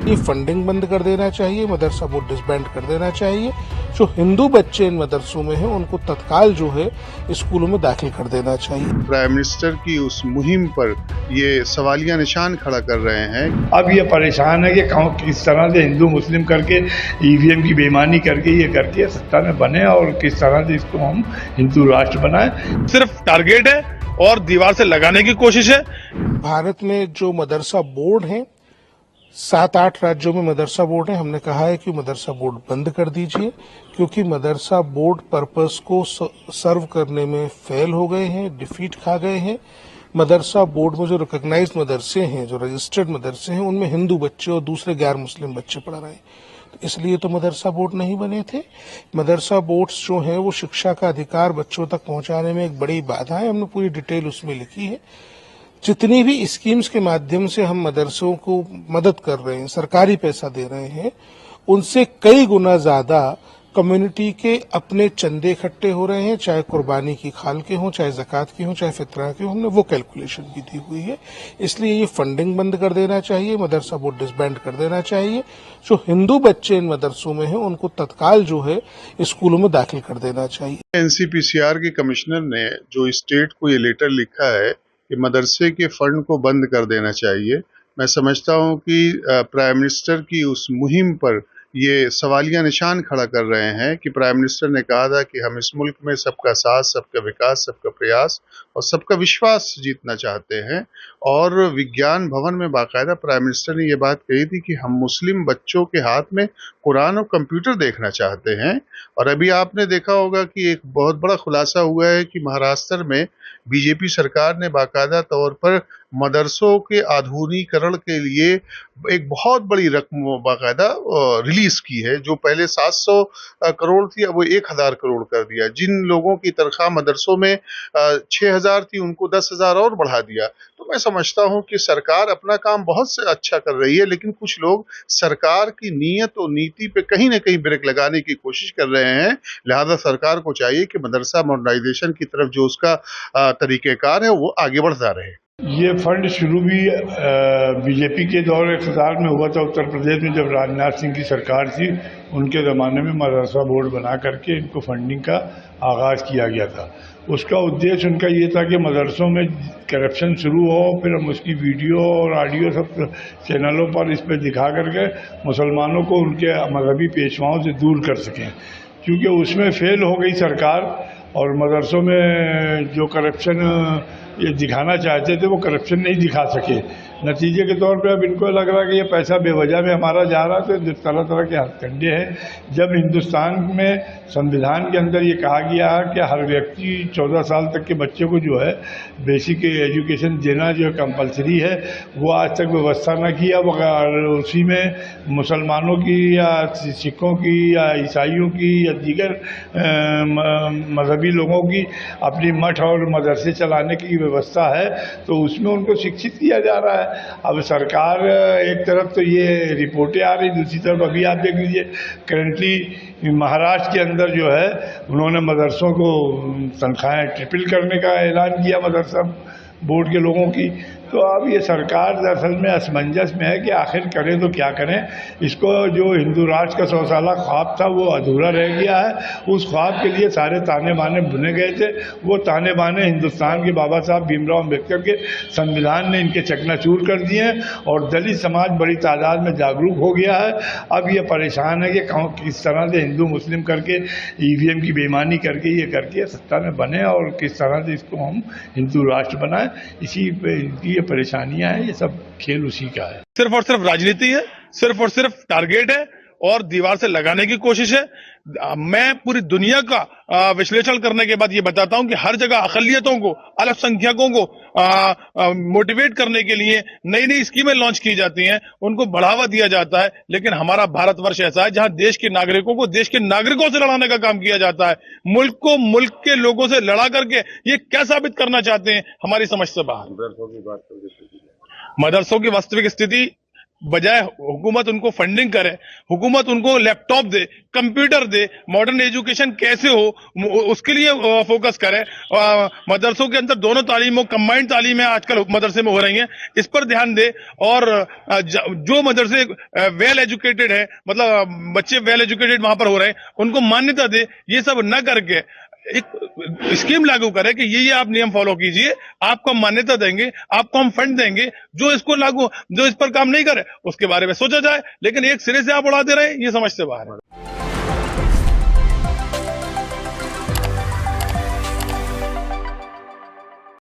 ये फंडिंग बंद कर देना चाहिए, मदरसा बोर्ड डिसबैंड कर देना चाहिए। जो हिंदू बच्चे इन मदरसों में हैं उनको तत्काल जो है स्कूलों में दाखिल कर देना चाहिए। प्राइम मिनिस्टर की उस मुहिम पर ये सवालिया निशान खड़ा कर रहे हैं। अब ये परेशान है कि किस तरह से हिंदू मुस्लिम करके ईवीएम की बेईमानी करके ये करके सत्ता में बने और किस तरह से इसको हम हिंदू राष्ट्र बनाएं। सिर्फ टारगेट है और दीवार से लगाने की कोशिश है। भारत में जो मदरसा बोर्ड हैं 7-8 राज्यों में मदरसा बोर्ड है। हमने कहा है कि मदरसा बोर्ड बंद कर दीजिए, क्योंकि मदरसा बोर्ड पर्पस को सर्व करने में फेल हो गए हैं, डिफीट खा गए हैं। मदरसा बोर्ड में जो रिकॉग्नाइज्ड मदरसे हैं, जो रजिस्टर्ड मदरसे हैं, उनमें हिंदू बच्चे और दूसरे गैर मुस्लिम बच्चे पढ़ रहे हैं। तो इसलिए तो मदरसा बोर्ड नहीं बने थे। मदरसा बोर्ड्स जो हैं वो शिक्षा का अधिकार बच्चों तक पहुंचाने में एक बड़ी बाधा है। हमने पूरी डिटेल उसमें लिखी है। जितनी भी स्कीम्स के माध्यम से हम मदरसों को मदद कर रहे हैं, सरकारी पैसा दे रहे हैं, उनसे कई गुना ज्यादा कम्युनिटी के अपने चंदे इकट्ठे हो रहे हैं, चाहे कुर्बानी की खाल के हों, चाहे ज़कात की हों, चाहे फितरा के हों। हमने वो कैलकुलेशन भी दी हुई है। इसलिए ये फंडिंग बंद कर देना चाहिए, मदरसा बोर्ड डिसबैंड कर देना चाहिए। जो हिंदू बच्चे इन मदरसों में हैं उनको तत्काल जो है स्कूलों में दाखिल कर देना चाहिए। एनसीपीसीआर के कमिश्नर ने जो स्टेट को ये लेटर लिखा है कि मदरसे के फंड को बंद कर देना चाहिए, मैं समझता हूं कि प्राइम मिनिस्टर की उस मुहिम पर ये सवालिया निशान खड़ा कर रहे हैं कि प्राइम मिनिस्टर ने कहा था कि हम इस मुल्क में सबका साथ, सबका विकास, सबका प्रयास और सबका विश्वास जीतना चाहते हैं। और विज्ञान भवन में बाकायदा प्राइम मिनिस्टर ने ये बात कही थी कि हम मुस्लिम बच्चों के हाथ में कुरान और कंप्यूटर देखना चाहते हैं। और अभी आपने देखा होगा कि एक बहुत बड़ा खुलासा हुआ है कि महाराष्ट्र में बीजेपी सरकार ने बाकायदा तौर पर मदरसों के आधुनिकीकरण के लिए एक बहुत बड़ी रकम बाकायदा रिलीज की है। जो पहले 700 करोड़ थी, अब वो 1000 करोड़ कर दिया। जिन लोगों की तनख्वाह मदरसों में 6000 थी, उनको 10,000 और बढ़ा दिया। तो मैं समझता हूं कि सरकार अपना काम बहुत से अच्छा कर रही है, लेकिन कुछ लोग सरकार की नीयत और नीति पे कहीं ना कहीं ब्रेक लगाने की कोशिश कर रहे हैं। लिहाजा सरकार को चाहिए कि मदरसा मॉडर्नाइजेशन की तरफ जो उसका तरीकेकार है वो आगे बढ़ता रहे। ये फंड शुरू भी बीजेपी के दौर इक़्तिदार में हुआ था उत्तर प्रदेश में, जब राजनाथ सिंह की सरकार थी। उनके ज़माने में मदरसा बोर्ड बना करके इनको फंडिंग का आगाज़ किया गया था। उसका उद्देश्य उनका ये था कि मदरसों में करप्शन शुरू हो, फिर हम उसकी वीडियो और ऑडियो सब चैनलों पर इस पर दिखा करके मुसलमानों को उनके मजहबी पेशवाओं से दूर कर सकें। क्योंकि उसमें फेल हो गई सरकार और मदरसों में जो करप्शन ये दिखाना चाहते थे वो करप्शन नहीं दिखा सके। नतीजे के तौर पे अब इनको लग रहा है कि ये पैसा बेवजह में हमारा जा रहा है। तो तरह तरह के हथकंडे हैं। जब हिंदुस्तान में संविधान के अंदर ये कहा गया है कि हर व्यक्ति 14 साल तक के बच्चे को जो है बेसिक एजुकेशन देना जो है कंपलसरी है, वो आज तक व्यवस्था न किया। उसी में मुसलमानों की या सिखों की या ईसाइयों की या दीगर मजहबी लोगों की अपनी मठ और मदरसे चलाने की व्यवस्था है, तो उसमें उनको शिक्षित किया जा रहा है। अब सरकार एक तरफ तो ये रिपोर्टें आ रही, दूसरी तरफ अभी आप देख लीजिए करंटली महाराष्ट्र के अंदर जो है उन्होंने मदरसों को तनख्वाहें ट्रिपल करने का ऐलान किया मदरसा बोर्ड के लोगों की। तो अब ये सरकार दरअसल में असमंजस में है कि आखिर करें तो क्या करें। इसको जो हिंदू राष्ट्र का 100 साला ख्वाब था वो अधूरा रह गया है। उस ख्वाब के लिए सारे ताने बाने बुने गए थे। वो ताने बाने हिंदुस्तान के बाबा साहब भीमराव अम्बेडकर के संविधान ने इनके चकनाचूर कर दिए हैं और दलित समाज बड़ी तादाद में जागरूक हो गया है। अब ये परेशान है कि किस तरह से हिंदू मुस्लिम करके ईवीएम की बेईमानी करके ये करके सत्ता में बने और किस तरह से इसको हम हिंदू राष्ट्र बनाएं। इसी पे इनकी परेशानियां हैं। ये सब खेल उसी का है। सिर्फ और सिर्फ राजनीति है, सिर्फ और सिर्फ टारगेट है और दीवार से लगाने की कोशिश है। मैं पूरी दुनिया का विश्लेषण करने के बाद ये बताता हूं कि हर जगह अकलियतों को, अल्पसंख्यकों को मोटिवेट करने के लिए नई नई स्कीमें लॉन्च की जाती हैं, उनको बढ़ावा दिया जाता है। लेकिन हमारा भारतवर्ष ऐसा है जहां देश के नागरिकों को देश के नागरिकों से लड़ाने का काम किया जाता है। मुल्क को मुल्क के लोगों से लड़ा करके ये क्या साबित करना चाहते हैं, हमारी समझ से बाहर। मदरसों की वास्तविक स्थिति बजाय हुकूमत उनको फंडिंग करे, हुकूमत उनको लैपटॉप दे, कंप्यूटर दे, मॉडर्न एजुकेशन कैसे हो उसके लिए फोकस करे। मदरसों के अंदर दोनों तालीमों, कंबाइंड तालीमें आजकल मदरसे में हो रही हैं, इस पर ध्यान दे। और जो मदरसे वेल एजुकेटेड है, मतलब बच्चे वेल एजुकेटेड वहां पर हो रहे हैं, उनको मान्यता दे। ये सब न करके एक स्कीम लागू करे कि ये आप नियम फॉलो कीजिए, आपको हम मान्यता देंगे, आपको हम फंड देंगे। जो इस पर काम नहीं करे उसके बारे में सोचा जाए, लेकिन एक सिरे से आप उड़ा दे रहे हैं, ये समझ से बाहर है।